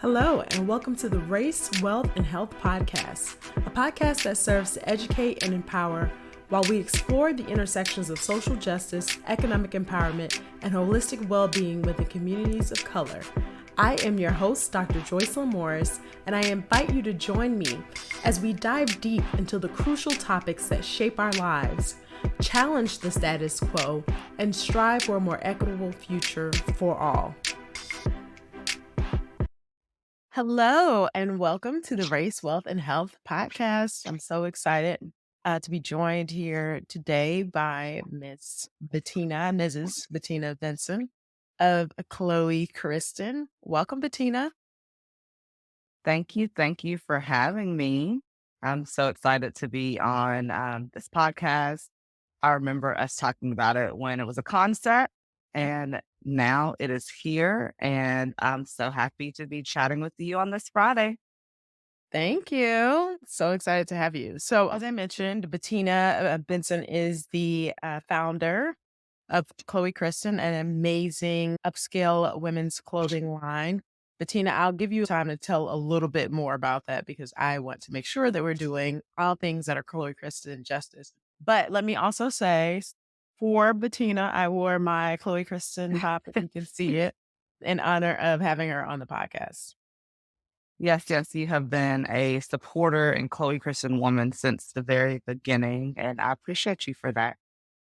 Hello, and welcome to the Race, Wealth, and Health Podcast, a podcast that serves to educate and empower while we explore the intersections of social justice, economic empowerment, and holistic well-being within communities of color. I am your host, Dr. Joycelyn Morris, and I invite you to join me as we dive deep into the crucial topics that shape our lives, challenge the status quo, and strive for a more equitable future for all. Hello, and welcome to the Race, Wealth, and Health Podcast. I'm so excited to be joined here today by Mrs. Bettina Benson of Chloe Kristyn. Welcome, Bettina. Thank you. Thank you for having me. I'm so excited to be on this podcast. I remember us talking about it when it was a concept, and now it is here. And I'm so happy to be chatting with you on this Friday. Thank you. So excited to have you. So, as I mentioned, Bettina Benson is the founder of Chloe Kristyn, an amazing upscale women's clothing line. Bettina, I'll give you time to tell a little bit more about that because I want to make sure that we're doing all things that are Chloe Kristyn justice. But let me also say, for Bettina, I wore my Chloe Kristyn top, if you can see it, in honor of having her on the podcast. Yes, you have been a supporter and Chloe Kristyn woman since the very beginning, and I appreciate you for that.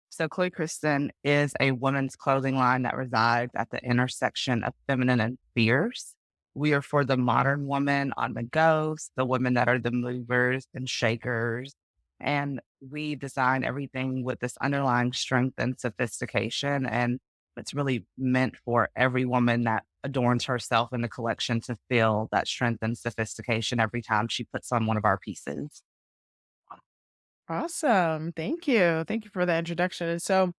So Chloe Kristyn is a women's clothing line that resides at the intersection of feminine and fierce. We are for the modern woman on the go, the women that are the movers and shakers. And we design everything with this underlying strength and sophistication. And it's really meant for every woman that adorns herself in the collection to feel that strength and sophistication every time she puts on one of our pieces. Awesome. Thank you. Thank you for that introduction. And so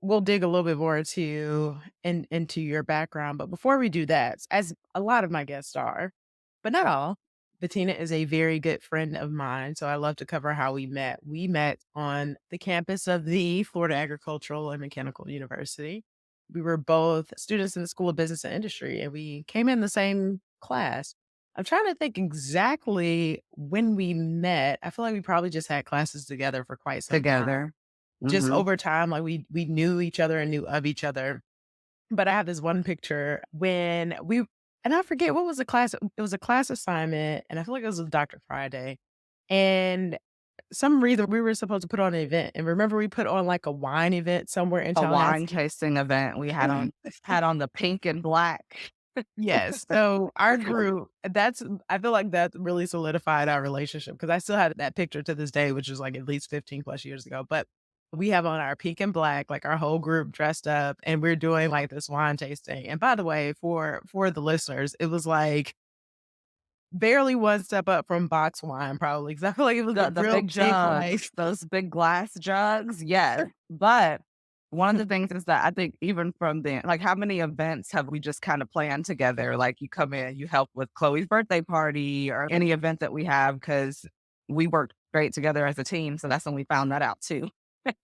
we'll dig a little bit more into your background. But before we do that, as a lot of my guests are, but not all, Bettina is a very good friend of mine. So I love to cover how we met. We met on the campus of the Florida Agricultural and Mechanical University. We were both students in the School of Business and Industry, and we came in the same class. I'm trying to think exactly when we met. I feel like we probably just had classes together for quite some time. Together. Just Mhm. over time, like we knew each other and knew of each other. But I have this one picture when and I forget what was the class. It was a class assignment, and I feel like it was with Dr. Friday. And some reason we were supposed to put on an event. And remember, we put on like a wine event somewhere in A wine Tallahassee. tasting event. We had on the pink and black. Yes. So our group, I feel like that really solidified our relationship because I still have that picture to this day, which is like at least 15 plus years ago. But we have on our pink and black, like our whole group dressed up, and we're doing like this wine tasting. And by the way, for the listeners, it was like barely one step up from box wine, probably. Cause I feel like it was a The real big big, like, jugs, those big glass jugs, yes. But one of the things is that I think even from then, like how many events have we just kind of planned together? Like you come in, you help with Chloe's birthday party or any event that we have because we work great together as a team. So that's when we found that out too.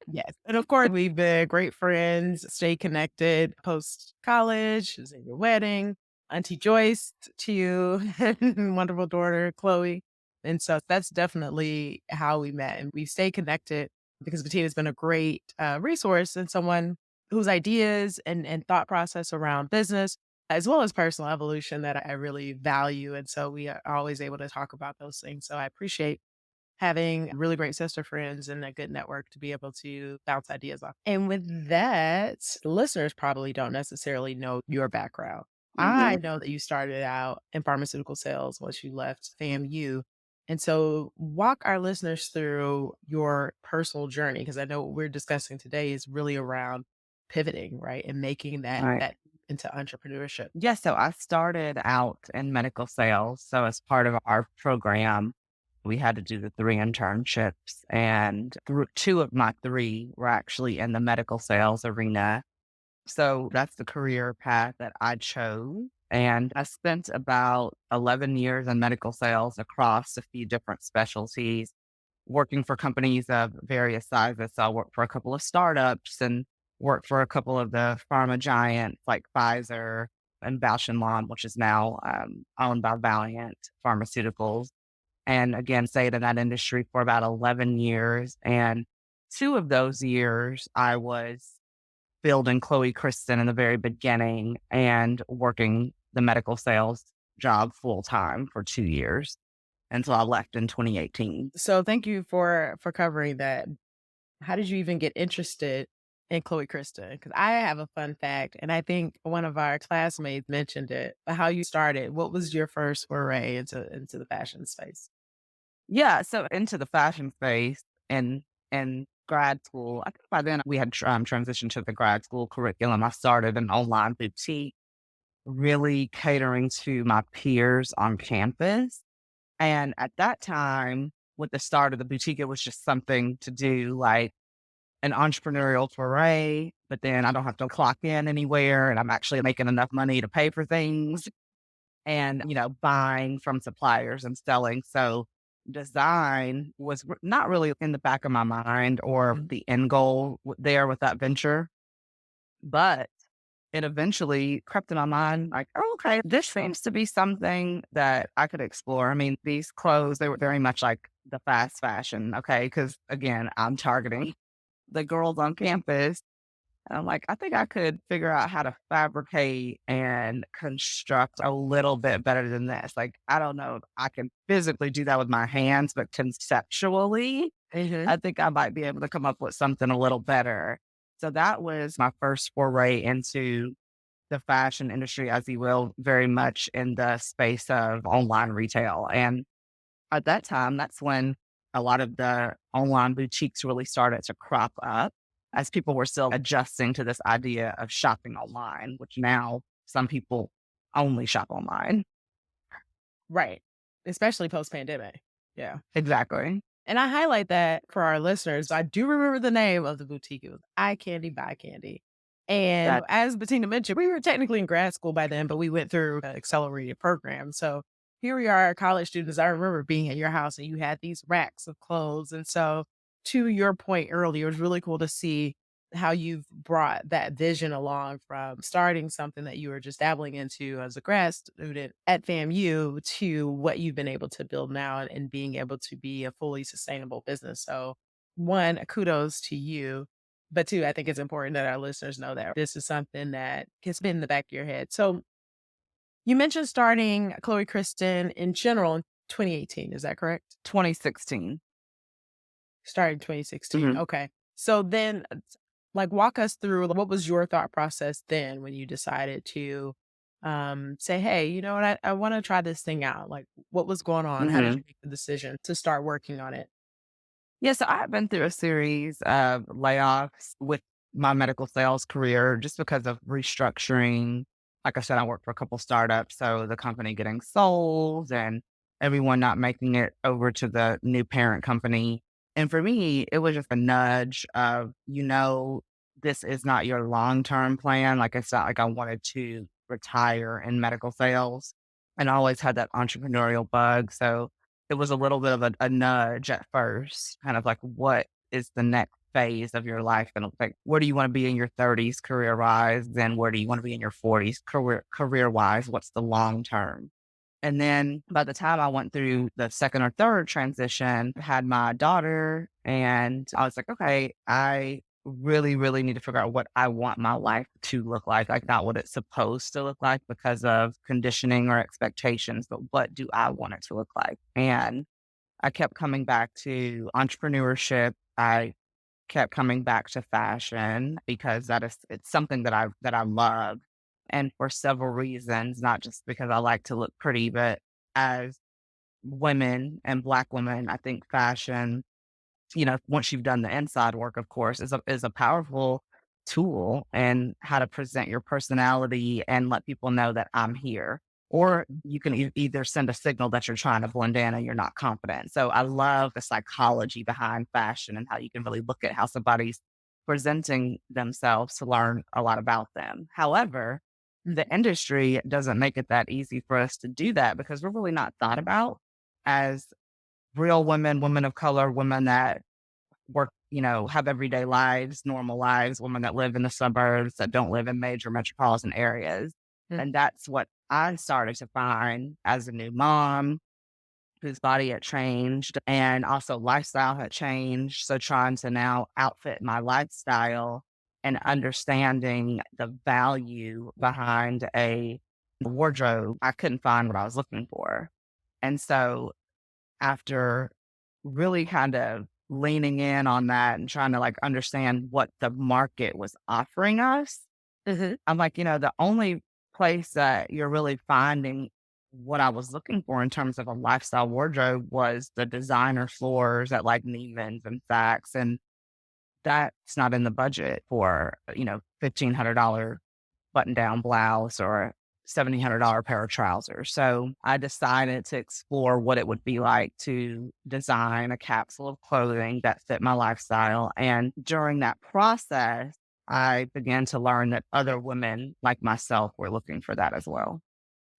yes. And of course, we've been great friends, stay connected post college, was in your wedding, Auntie Joyce to you, wonderful daughter, Chloe. And so that's definitely how we met. And we stay connected because Bettina's been a great resource and someone whose ideas and thought process around business, as well as personal evolution, that I really value. And so we are always able to talk about those things. So I appreciate having really great sister friends and a good network to be able to bounce ideas off. And with that, listeners probably don't necessarily know your background. I Mhm. know that you started out in pharmaceutical sales once you left FAMU. And so walk our listeners through your personal journey, because I know what we're discussing today is really around pivoting, right? And making All right. that into entrepreneurship. Yeah, so I started out in medical sales. So as part of our program, we had to do the 3 internships, and 2 of my 3 were actually in the medical sales arena. So that's the career path that I chose. And I spent about 11 years in medical sales across a few different specialties, working for companies of various sizes. So I worked for a couple of startups and worked for a couple of the pharma giants like Pfizer, and Bausch& Lomb, which is now owned by Valiant Pharmaceuticals. And again, stayed in that industry for about 11 years. And 2 of those years, I was building Chloe Kristyn in the very beginning and working the medical sales job full time for 2 years until I left in 2018. So thank you for covering that. How did you even get interested in Chloe Kristyn? Because I have a fun fact, and I think one of our classmates mentioned it, but how you started. What was your first foray into the fashion space? Yeah, so into the fashion space and grad school. I think by then we had transitioned to the grad school curriculum. I started an online boutique, really catering to my peers on campus. And at that time, with the start of the boutique, it was just something to do, like an entrepreneurial foray, but then I don't have to clock in anywhere and I'm actually making enough money to pay for things and, buying from suppliers and selling. So design was not really in the back of my mind or Mhm. the end goal there with that venture, but it eventually crept in my mind like, oh, okay, this seems to be something that I could explore. I mean, these clothes, they were very much like the fast fashion. Okay. Cause again, I'm targeting the girls on campus. And I'm like, I think I could figure out how to fabricate and construct a little bit better than this. Like, I don't know if I can physically do that with my hands, but conceptually, Mhm. I think I might be able to come up with something a little better. So that was my first foray into the fashion industry, as you will, very much in the space of online retail. And at that time, that's when a lot of the online boutiques really started to crop up as people were still adjusting to this idea of shopping online, which now some people only shop online. Right. Especially post-pandemic. Yeah. Exactly. And I highlight that for our listeners. I do remember the name of the boutique. It was Eye Candy Buy Candy. And That as Bettina mentioned, we were technically in grad school by then, but we went through an accelerated program. So here we are, college students. I remember being at your house and you had these racks of clothes. And so, to your point earlier, it was really cool to see how you've brought that vision along from starting something that you were just dabbling into as a grad student at FAMU to what you've been able to build now and being able to be a fully sustainable business. So, one, kudos to you. But two, I think it's important that our listeners know that this is something that has been in the back of your head. So, you mentioned starting Chloe Kristyn in general in 2018. Is that correct? 2016. Started in 2016. Mhm. Okay. So then, like, walk us through what was your thought process then when you decided to say, hey, you know what, I want to try this thing out. Like, what was going on? How did you Mhm. make the decision to start working on it? Yeah, so I've been through a series of layoffs with my medical sales career just because of restructuring. Like I said, I worked for a couple startups, so the company getting sold and everyone not making it over to the new parent company. And for me, it was just a nudge of, this is not your long-term plan. Like it's not like I wanted to retire in medical sales and I always had that entrepreneurial bug. So it was a little bit of a nudge at first, kind of like, what is the next phase of your life gonna look like? Where do you wanna be in your 30s career-wise? Then where do you wanna be in your 40s career-wise? What's the long term? And then by the time I went through the second or third transition, I had my daughter, and I was like, "Okay, I really, really need to figure out what I want my life to look like not what it's supposed to look like because of conditioning or expectations, but what do I want it to look like?" And I kept coming back to entrepreneurship. I kept coming back to fashion because it's something that I love, and for several reasons, not just because I like to look pretty, but as women and Black women, I think fashion, once you've done the inside work, of course, is a powerful tool and how to present your personality and let people know that I'm here. Or you can either send a signal that you're trying to blend in and you're not confident. So I love the psychology behind fashion and how you can really look at how somebody's presenting themselves to learn a lot about them. However, the industry doesn't make it that easy for us to do that because we're really not thought about as real women, women of color, women that work, have everyday lives, normal lives, women that live in the suburbs that don't live in major metropolitan areas. Mm. And that's what I started to find as a new mom whose body had changed and also lifestyle had changed. So trying to now outfit my lifestyle and understanding the value behind a wardrobe, I couldn't find what I was looking for. And so after really kind of leaning in on that and trying to like understand what the market was offering us, Mhm. I'm like, the only place that you're really finding what I was looking for in terms of a lifestyle wardrobe was the designer floors at like Neiman's and Saks. And that's not in the budget for, $1,500 button down blouse or a $1,700 pair of trousers. So I decided to explore what it would be like to design a capsule of clothing that fit my lifestyle. And during that process, I began to learn that other women like myself were looking for that as well.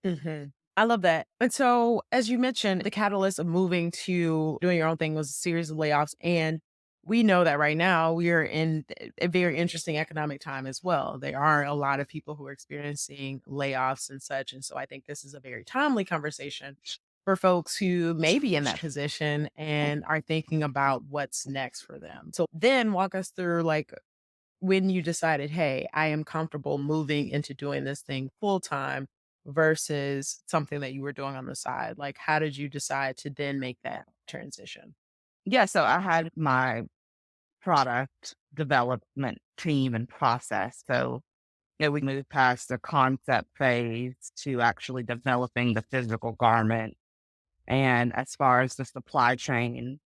Mhm. I love that. And so, as you mentioned, the catalyst of moving to doing your own thing was a series of layoffs. And we know that right now we are in a very interesting economic time as well. There are a lot of people who are experiencing layoffs and such. And so, I think this is a very timely conversation for folks who may be in that position and are thinking about what's next for them. So, then walk us through like when you decided, "Hey, I am comfortable moving into doing this thing full time," versus something that you were doing on the side? Like, how did you decide to then make that transition? Yeah, so I had my product development team and process. So we moved past the concept phase to actually developing the physical garment. And as far as the supply chain,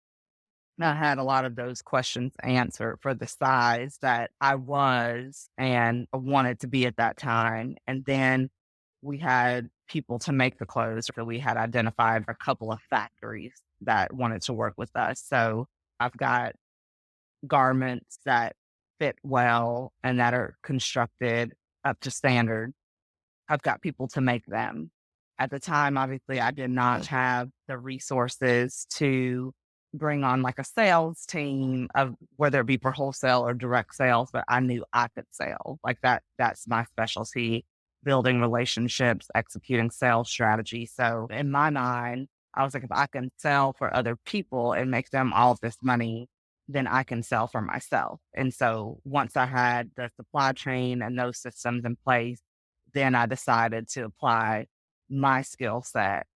I had a lot of those questions answered for the size that I was and wanted to be at that time. And then we had people to make the clothes. So we had identified a couple of factories that wanted to work with us. So I've got garments that fit well and that are constructed up to standard. I've got people to make them. At the time, obviously, I did not have the resources to bring on like a sales team of whether it be for wholesale or direct sales, but I knew I could sell. Like that's my specialty, building relationships, executing sales strategy. So in my mind, I was like, if I can sell for other people and make them all this money, then I can sell for myself. And so once I had the supply chain and those systems in place, then I decided to apply my skill set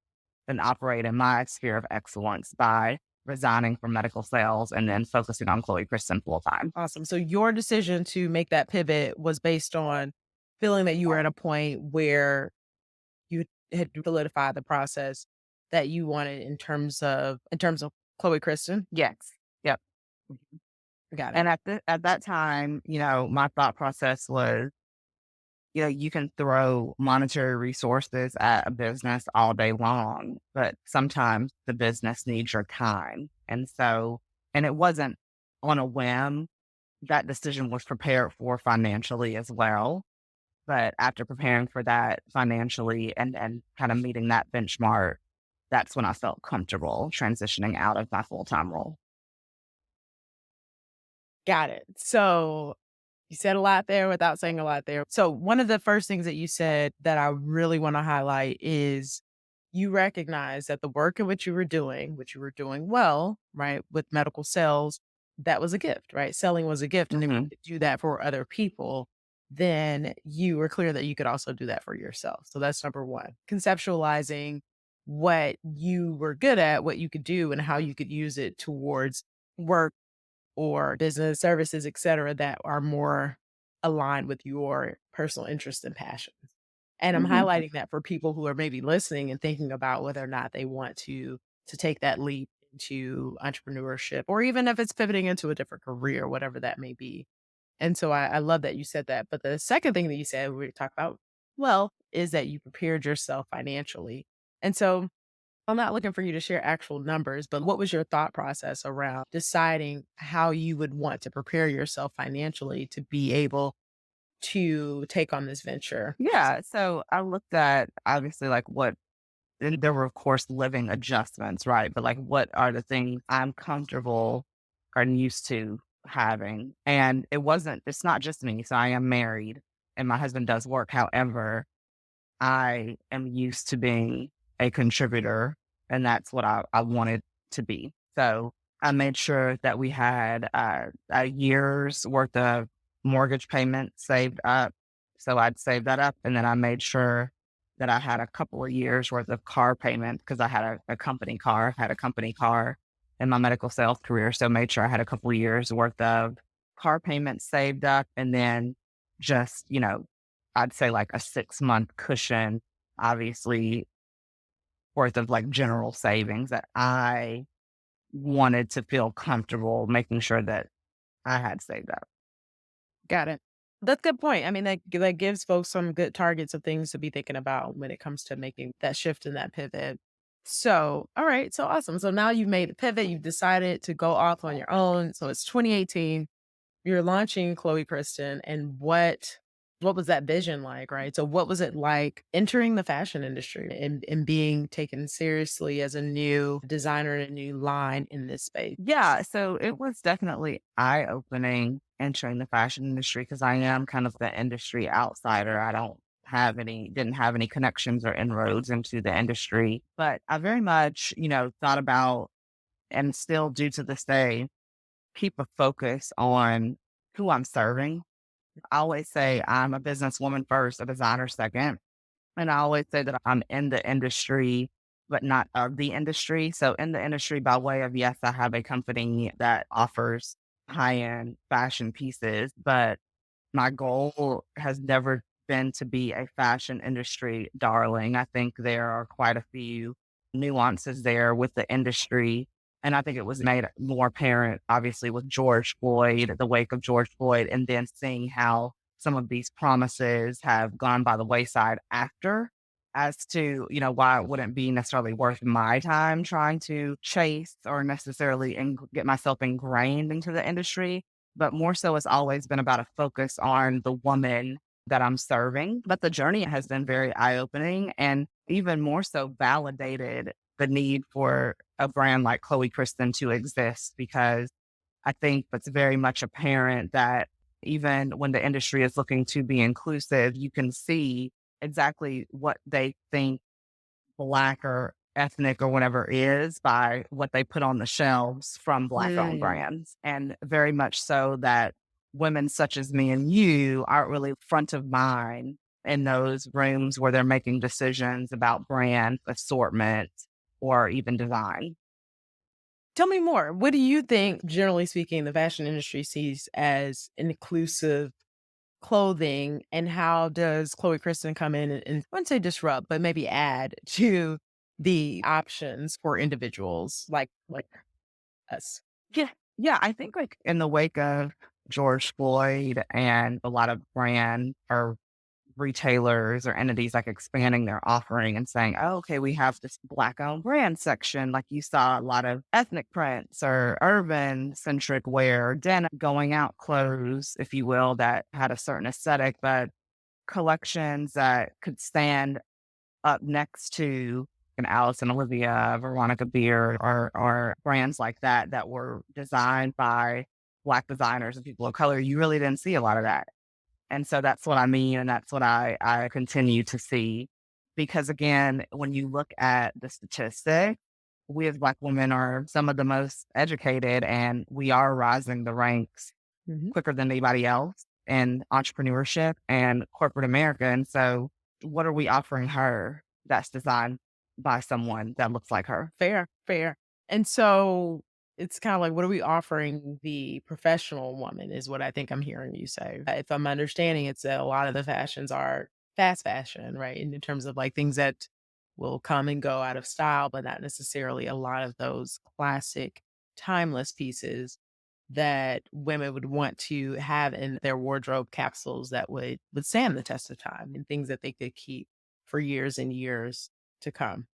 and operate in my sphere of excellence by resigning from medical sales and then focusing on Chloe Kristyn full time. Awesome. So your decision to make that pivot was based on feeling that you were at a point where you had solidified the process that you wanted in terms of Chloe Kristen? Yes. Yep. Got it. And at that time, my thought process was, you can throw monetary resources at a business all day long, but sometimes the business needs your time. And it wasn't on a whim. That decision was prepared for financially as well. But after preparing for that financially and kind of meeting that benchmark, that's when I felt comfortable transitioning out of my full time role. Got it. So you said a lot there without saying a lot there. So one of the first things that you said that I really want to highlight is you recognize that the work in which you were doing well, right, with medical sales, that was a gift, right? Selling was a gift. And if Hmm. you could do that for other people, then you were clear that you could also do that for yourself. So that's number one. Conceptualizing what you were good at, what you could do, and how you could use it towards work or business services, et cetera, that are more aligned with your personal interests and passions. And I'm Hmm. highlighting that for people who are maybe listening and thinking about whether or not they want to take that leap into entrepreneurship, or even if it's pivoting into a different career, whatever that may be. And so I love that you said that. But the second thing that you said, we talk about wealth, is that you prepared yourself financially. And so I'm not looking for you to share actual numbers, but what was your thought process around deciding how you would want to prepare yourself financially to be able to take on this venture? Yeah. So I looked at obviously like what, and there were, of course, living adjustments, right? But like, what are the things I'm comfortable and used to having? And it's not just me. So I am married and my husband does work. However, I am used to being a contributor, and that's what I wanted to be. So I made sure that we had a year's worth of mortgage payment saved up. So I'd save that up. And then I made sure that I had a couple of years worth of car payment because I had a company car, had a company car in my medical sales career. So made sure I had a couple of years worth of car payments saved up. And then just, I'd say like a 6-month cushion, obviously, worth of like general savings that I wanted to feel comfortable making sure that I had saved up. Got it. That's a good point. I mean, that gives folks some good targets of things to be thinking about when it comes to making that shift and that pivot. So, all right, so awesome. So now you've made the pivot, you've decided to go off on your own. So it's 2018. You're launching Chloe Kristyn, and what was that vision like, right? So what was it like entering the fashion industry and being taken seriously as a new designer and a new line in this space? Yeah, so it was definitely eye opening entering the fashion industry because I am kind of the industry outsider. I don't didn't have any connections or inroads into the industry, but I very much, thought about and still do to this day, keep a focus on who I'm serving. I always say I'm a businesswoman first, a designer second. And I always say that I'm in the industry, but not of the industry. So in the industry by way of, yes, I have a company that offers high-end fashion pieces, but my goal has never been to be a fashion industry darling. I think there are quite a few nuances there with the industry. And I think it was made more apparent, obviously, with George Floyd, the wake of George Floyd, and then seeing how some of these promises have gone by the wayside after as to, why it wouldn't be necessarily worth my time trying to chase or necessarily get myself ingrained into the industry, but more so it's always been about a focus on the woman that I'm serving. But the journey has been very eye opening and even more so validated the need for a brand like Chloe Kristyn to exist because I think it's very much apparent that even when the industry is looking to be inclusive, you can see exactly what they think Black or ethnic or whatever is by what they put on the shelves from Black owned Mm. brands. And very much so that women such as me and you aren't really front of mind in those rooms where they're making decisions about brand assortment or even design. Tell me more. What do you think, generally speaking, the fashion industry sees as inclusive clothing, and how does Chloe Kristyn come in and I wouldn't say disrupt, but maybe add to the options for individuals like us? Yeah. Yeah. I think like in the wake of George Floyd and a lot of brand or retailers or entities like expanding their offering and saying, oh, okay, we have this Black owned brand section. Like you saw a lot of ethnic prints or urban centric wear, denim going out clothes, if you will, that had a certain aesthetic, but collections that could stand up next to an Alice and Olivia, Veronica Beard, or brands like that that were designed by Black designers and people of color. You really didn't see a lot of that. And so that's what I mean, and that's what I continue to see. Because again, when you look at the statistics, we as Black women are some of the most educated, and we are rising the ranks Mhm. quicker than anybody else in entrepreneurship and corporate America. And so, what are we offering her that's designed by someone that looks like her? Fair, fair. And so it's kind of like, what are we offering the professional woman, is what I think I'm hearing you say. If I'm understanding, it's that a lot of the fashions are fast fashion, right? In terms of like things that will come and go out of style, but not necessarily a lot of those classic, timeless pieces that women would want to have in their wardrobe capsules that would stand the test of time and things that they could keep for years and years to come.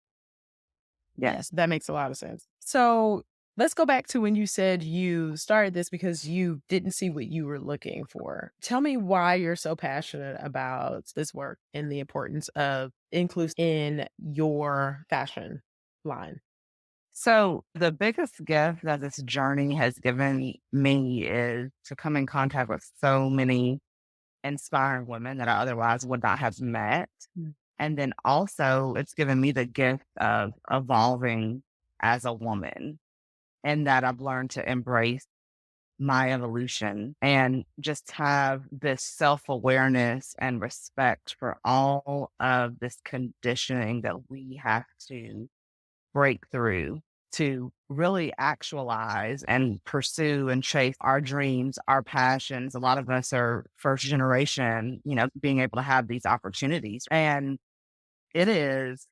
Yeah. Yes, that makes a lot of sense. So let's go back to when you said you started this because you didn't see what you were looking for. Tell me why you're so passionate about this work and the importance of inclusion in your fashion line. So, the biggest gift that this journey has given me is to come in contact with so many inspiring women that I otherwise would not have met. And then also, it's given me the gift of evolving as a woman, and that I've learned to embrace my evolution and just have this self awareness and respect for all of this conditioning that we have to break through to really actualize and pursue and chase our dreams, our passions. A lot of us are first generation, being able to have these opportunities. And it is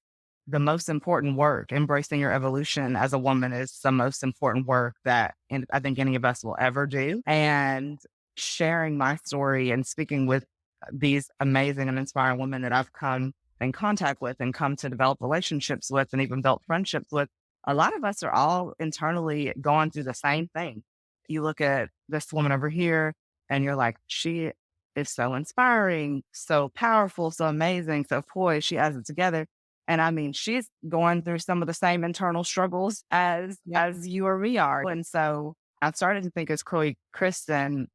the most important work. Embracing your evolution as a woman is the most important work that I think any of us will ever do. And sharing my story and speaking with these amazing and inspiring women that I've come in contact with and come to develop relationships with and even built friendships with, a lot of us are all internally going through the same thing. You look at this woman over here and you're like, she is so inspiring, so powerful, so amazing, so poised. She has it together. And I mean, she's going through some of the same internal struggles as Yep. as you or we are. And so I started to think as Chloe Kristyn,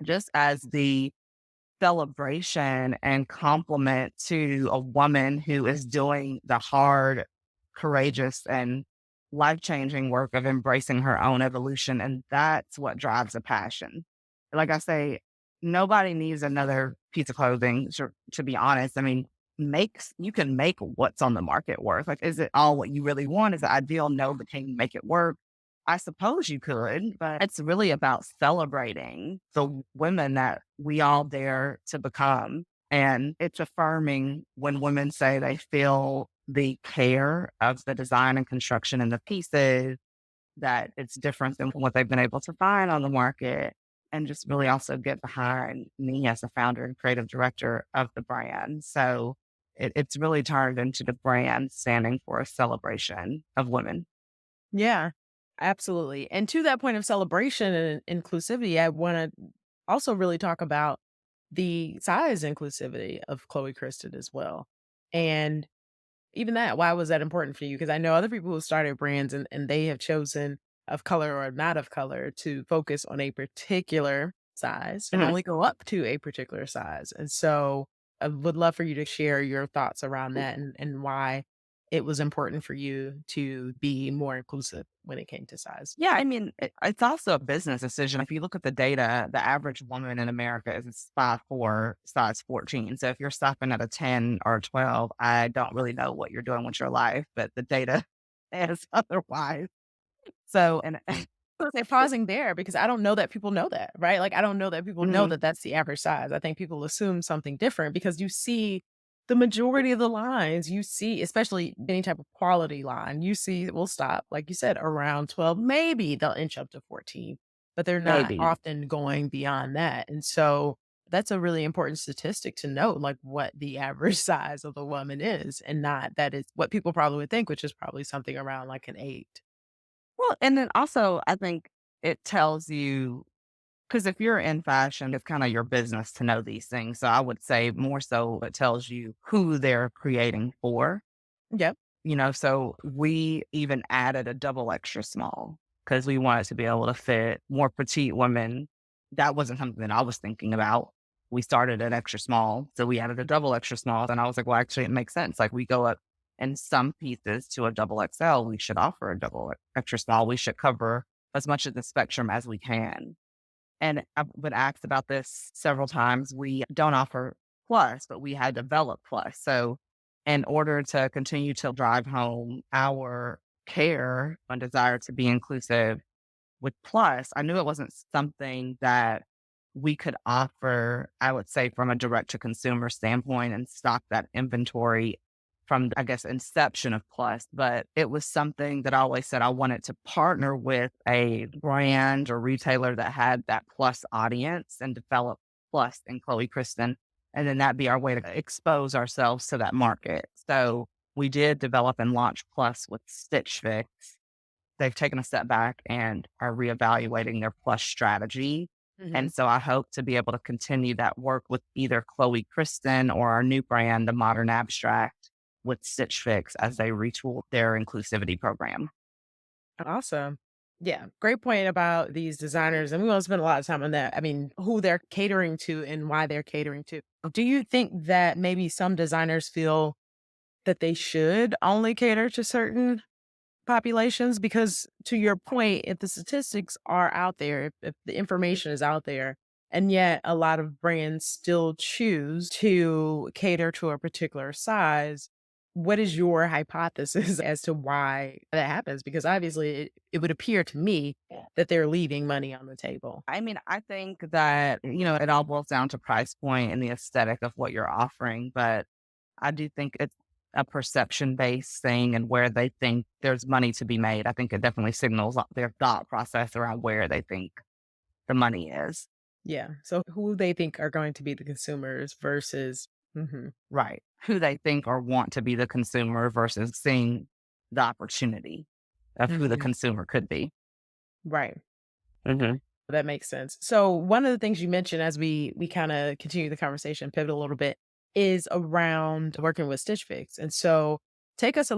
just as the celebration and compliment to a woman who is doing the hard, courageous, and life changing work of embracing her own evolution. And that's what drives a passion. Like I say, nobody needs another piece of clothing, to be honest. I mean, you can make what's on the market work. Like, is it all what you really want? Is it ideal? No, but can you make it work? I suppose you could, but it's really about celebrating the women that we all dare to become. And it's affirming when women say they feel the care of the design and construction and the pieces, that it's different than what they've been able to find on the market. And just really also get behind me as the founder and creative director of the brand. So it's really turned into the brand standing for a celebration of women. Yeah, absolutely. And to that point of celebration and inclusivity, I want to also really talk about the size inclusivity of Chloe Kristen as well. And even that, why was that important for you? Because I know other people who started brands and they have chosen of color or not of color to focus on a particular size and Mhm. only go up to a particular size. And so I would love for you to share your thoughts around that and why it was important for you to be more inclusive when it came to size. Yeah, I mean, it's also a business decision. If you look at the data, the average woman in America is 5'4", size 14. So if you're stopping at a 10 or a 12, I don't really know what you're doing with your life, but the data says otherwise. So, and Say pausing there because I don't know that people know that, right? Like, I don't know that people know Mhm, that that's the average size. I think people assume something different because you see the majority of the lines you see, especially any type of quality line, you see will stop, like you said, around 12. Maybe they'll inch up to 14, but they're not maybe. often going beyond that. And so that's a really important statistic to note, like what the average size of the woman is, and not that is what people probably would think, which is probably something around like an 8. Well, and then also, I think it tells you, because if you're in fashion, it's kind of your business to know these things. So I would say more so it tells you who they're creating for. Yep. So we even added a double extra small because we wanted to be able to fit more petite women. That wasn't something that I was thinking about. We started at extra small, so we added a double extra small. And I was like, well, actually, it makes sense. Like we go up in some pieces to a double XL, we should offer a double extra small. We should cover as much of the spectrum as we can. And I've been asked about this several times. We don't offer plus, but we had developed plus. So, in order to continue to drive home our care and desire to be inclusive with plus, I knew it wasn't something that we could offer, I would say, from a direct to consumer standpoint and stock that inventory from, I guess, inception of plus. But it was something that I always said I wanted to partner with a brand or retailer that had that plus audience and develop plus in Chloe Kristen. And then that'd be our way to expose ourselves to that market. So we did develop and launch plus with Stitch Fix. They've taken a step back and are reevaluating their plush strategy. Mhm. And so I hope to be able to continue that work with either Chloe Kristen or our new brand, the Modern Abstract, with Stitch Fix as they retool their inclusivity program. Awesome. Yeah, great point about these designers, and we won't spend a lot of time on that. I mean, who they're catering to and why they're catering to. Do you think that maybe some designers feel that they should only cater to certain populations? Because to your point, if the statistics are out there, if the information is out there, and yet a lot of brands still choose to cater to a particular size, what is your hypothesis as to why that happens? Because obviously it would appear to me that they're leaving money on the table. I mean, I think that, it all boils down to price point and the aesthetic of what you're offering, but I do think it's a perception based thing and where they think there's money to be made. I think it definitely signals their thought process around where they think the money is. Yeah. So who they think are going to be the consumers versus Right. Who they think or want to be the consumer versus seeing the opportunity of who the mhm, consumer could be. right. Hmm. That makes sense. So one of the things you mentioned as we kind of continue the conversation, pivot a little bit, is around working with Stitch Fix. And so take us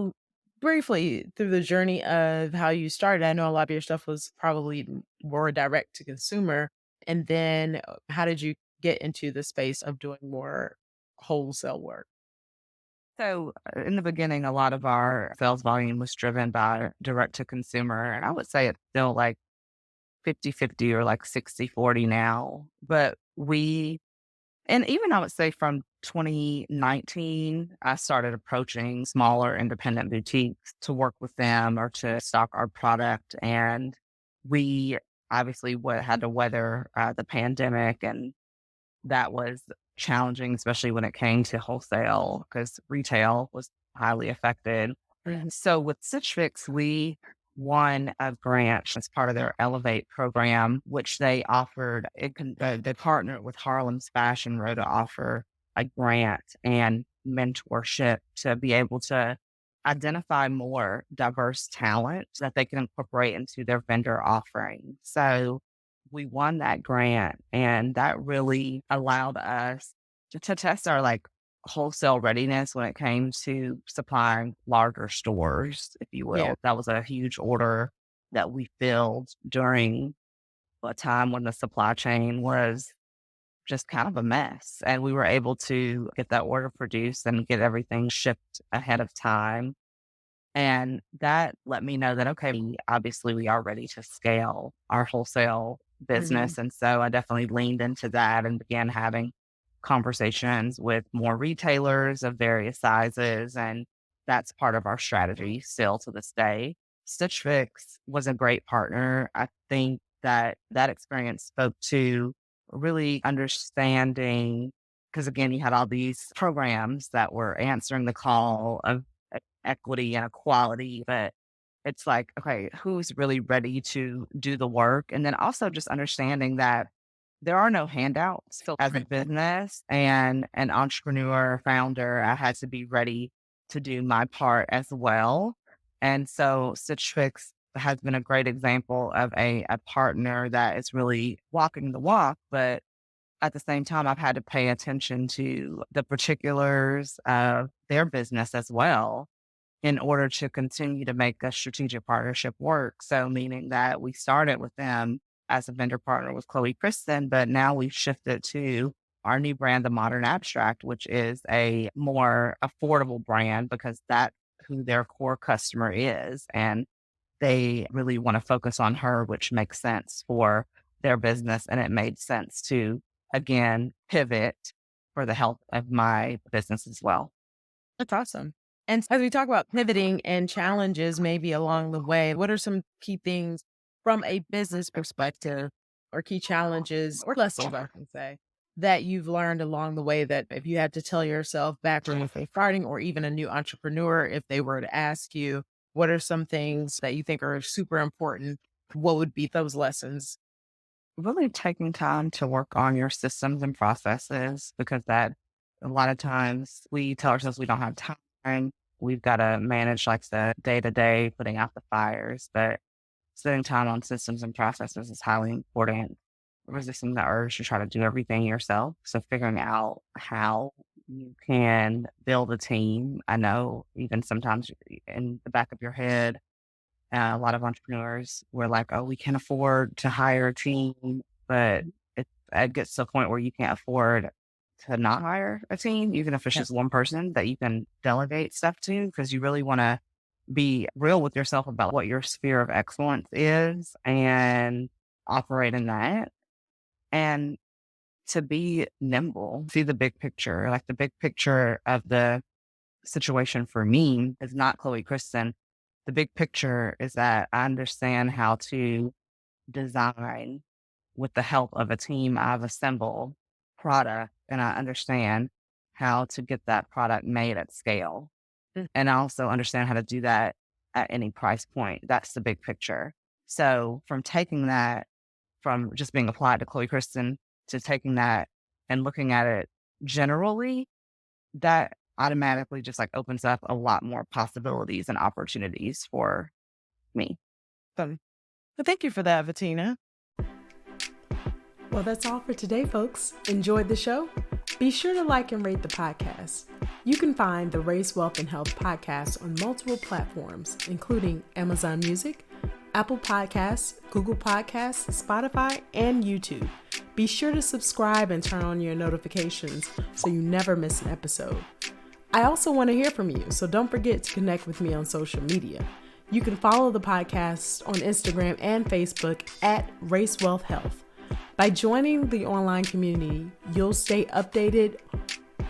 briefly through the journey of how you started. I know a lot of your stuff was probably more direct to consumer. And then how did you get into the space of doing more wholesale work? So, in the beginning, a lot of our sales volume was driven by direct to consumer. And I would say it's still like 50-50 or like 60-40 now. But and even I would say from 2019, I started approaching smaller independent boutiques to work with them or to stock our product. And we obviously had to weather the pandemic, and that was challenging, especially when it came to wholesale because retail was highly affected. So with Stitch Fix, we won a grant as part of their Elevate program, which they offered. They partnered with Harlem's Fashion Row to offer a grant and mentorship to be able to identify more diverse talent that they can incorporate into their vendor offering. So we won that grant, and that really allowed us to test our like wholesale readiness when it came to supplying larger stores, if you Yeah. will. That was a huge order that we filled during a time when the supply chain was just kind of a mess. And we were able to get that order produced and get everything shipped ahead of time. And that let me know that, okay, obviously we are ready to scale our wholesale hmm business. And so I definitely leaned into that and began having conversations with more retailers of various sizes. And that's part of our strategy still to this day. Stitch Fix was a great partner. I think that that experience spoke to really understanding, because again, you had all these programs that were answering the call of equity and equality, but it's like, okay, who's really ready to do the work? And then also just understanding that there are no handouts. So as a business and an entrepreneur founder, I had to be ready to do my part as well. And so Stitch Fix has been a great example of a partner that is really walking the walk, but at the same time, I've had to pay attention to the particulars of their business as well in order to continue to make a strategic partnership work. So, meaning that we started with them as a vendor partner with Chloe Kristyn, but now we've shifted to our new brand, the Modern Abstract, which is a more affordable brand because that's who their core customer is. And they really want to focus on her, which makes sense for their business. And it made sense to, again, pivot for the health of my business as well. That's awesome. And as we talk about pivoting and challenges maybe along the way, what are some key things from a business perspective or key challenges or lessons, I can say, that you've learned along the way that if you had to tell yourself back when you're starting or even a new entrepreneur, if they were to ask you, what are some things that you think are super important? What would be those lessons? Really taking time to work on your systems and processes because that a lot of times we tell ourselves we don't have time. We've got to manage like the day to day, putting out the fires, but spending time on systems and processes is highly important. Resisting the urge to try to do everything yourself. So figuring out how you can build a team. I know even sometimes in the back of your head, A lot of entrepreneurs were like, oh, we can't afford to hire a team, but it gets to a point where you can't afford to not hire a team, even if it's Yeah. just one person that you can delegate stuff to, because you really want to be real with yourself about what your sphere of excellence is and operate in that. And to be nimble, see the big picture, like the big picture of the situation for me is not Chloe Kristyn. The big picture is that I understand how to design with the help of a team I've assembled product, and I understand how to get that product made at scale. Mm. And I also understand how to do that at any price point. That's the big picture. So from taking that, from just being applied to Chloe Kristyn to taking that and looking at it generally, that automatically just like opens up a lot more possibilities and opportunities for me. Well, thank you for that, Bettina. Well, that's all for today, folks. Enjoyed the show? Be sure to like and rate the podcast. You can find the Race, Wealth, and Health podcast on multiple platforms, including Amazon Music, Apple Podcasts, Google Podcasts, Spotify, and YouTube. Be sure to subscribe and turn on your notifications so you never miss an episode. I also want to hear from you, so don't forget to connect with me on social media. You can follow the podcast on Instagram and Facebook at Race, Wealth, Health. By joining the online community, you'll stay updated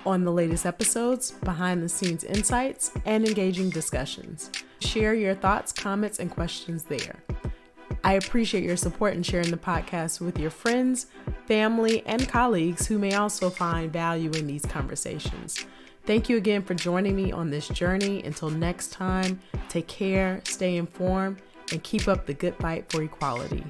on the latest episodes, behind the scenes insights, and engaging discussions. Share your thoughts, comments, and questions there. I appreciate your support in sharing the podcast with your friends, family, and colleagues who may also find value in these conversations. Thank you again for joining me on this journey. Until next time, take care, stay informed, and keep up the good fight for equality.